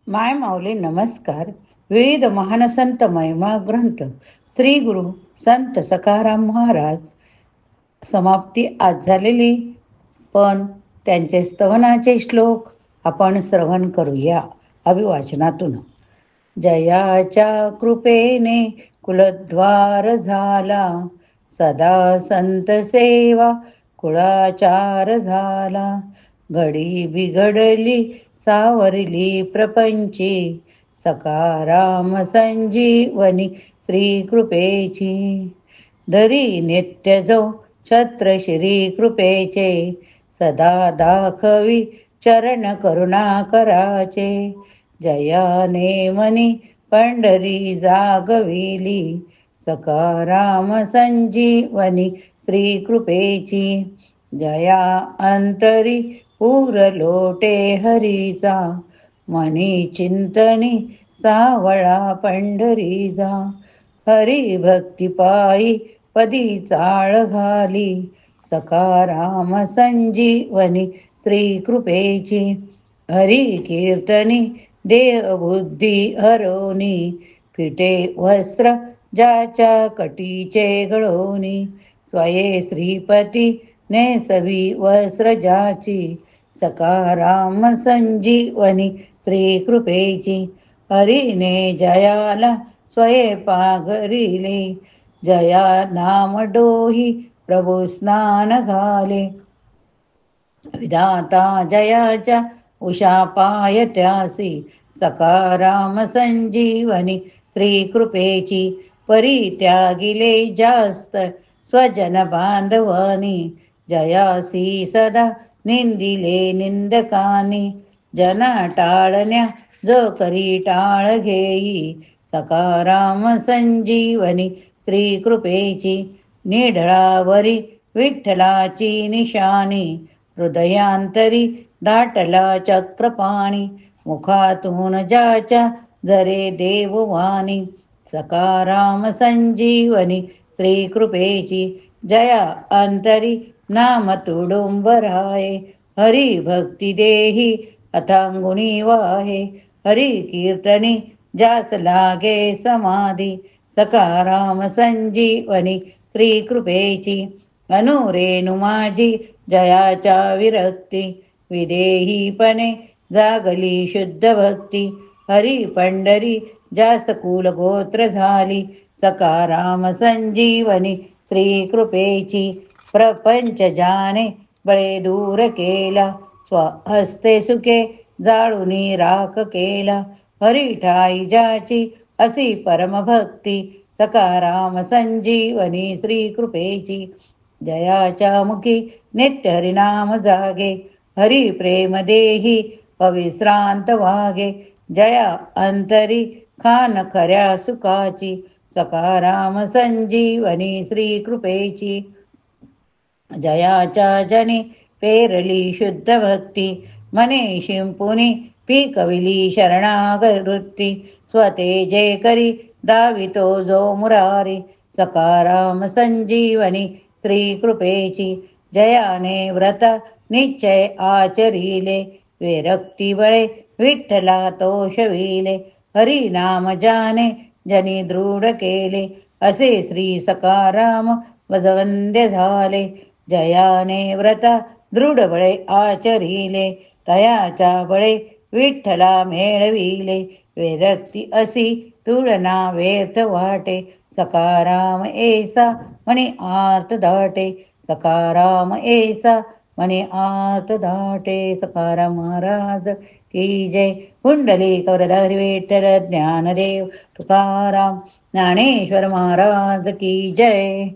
माय माऊली नमस्कार. विविध महान संत महिमा ग्रंथ श्री गुरु संत सखाराम महाराज समाप्ती आज झालेली, पण त्यांचे स्तवनाचे श्लोक आपण श्रवण करूया अभिवाचनातून. जयाच्या कृपेने कुलद्वार झाला, सदा संत सेवा कुळाचार झाला. घडी बिघडली सावरली प्रपंची, सखाराम संजीवनी श्री कृपेची. धरी नित्य जो छत्र श्री कृपेचे, सदा दाखवी चरण करुणा कराचे. जयाने मनी पंढरी जागविली, सखाराम संजीवनी श्री कृपेची. जया अंतरी पूर लोटे हरीचा, मनी चिंतनी सावळा पंढरीचा. हरी भक्ती पायी पदी चाळ घाली, सखाराम संजीवनी श्री कृपेची. हरी कीर्तनी देह बुद्धी हरोनी, फिटे वस्त्र ज्याच्या कटीचे गळोनी. स्वये श्रीपती नेसवी वस्त्र ज्याची, सखाराम संजीवनी श्री कृपेची. हरीने जयाला स्वये पाघरिले, जया नाम डोही प्रभू स्नान घाले. विधाता जयाच्या उषा पाय त्यासी, सखाराम संजीवनी श्री कृपेची. परित्यागिले जास्त स्वजन बांधवानी, जयासी सदा निंदिले निंदकानी. जना टाळण्या जो करी टाळ घेई, सखाराम संजीवनी श्री कृपेची. निढळावरी विठ्ठलाची निशाणी, हृदयांतरी दाटला चक्रपाणी. मुखातून ज्याच्या जरे देववाणी, सखाराम संजीवनी श्री कृपेची. जया अंतरी नाम तुडुंबराये, हरी भक्ती देही अथांगुणी वाहे. हरी कीर्तनी जास लागे समाधी, सखाराम संजीवनी श्री कृपेची. अनुरेणु माझी जयाच्या विरक्ती, विदेहीपणे जागली शुद्ध भक्ती. हरी पंढरी जास कुल गोत्र झाली, सखाराम संजीवनी श्री कृपेची. प्रपंच जाने बळे दूर केला, स्वहस्ते सुखे जाळुनी राख केला. हरी ठाई ज्याची असी परमभक्ती, सखाराम संजीवनी श्री कृपेची. जयाच्या मुखी नित्य हरिनाम जागे, हरी प्रेम देही अविश्रांत वागे. जया अंतरी खान खऱ्या सुखाची, सखाराम संजीवनी श्री कृपेची. जयाच्या जनी पेरली शुद्ध भक्ती, मने शिंपुनी पीकविली शरणागवृत्ती. स्वतेजे करी दावितो जो मुरारी, सखाराम संजीवनी श्री कृपेची. जयाने व्रत निश्चय आचरिले, विरक्ती बळे विठ्ठला तोषविले. हरी नाम जाने जनी दृढ केले, असे श्री सखाराम वजवंद्य झाले. जयाने व्रता दृढ बळे आचरिले, तयाच्या बळे विठ्ठला मेळविले. विरक्ती असी तुळना व्यर्थ वाटे, सखाराम ऐसा मनी आर्त दाटे. सखाराम ऐसा मनी आर्त दाटे. सखाराम महाराज की जय. पुंडलिक वरदारी विठ्ठल ज्ञानदेव तुकाराम ज्ञानेश्वर महाराज की जय.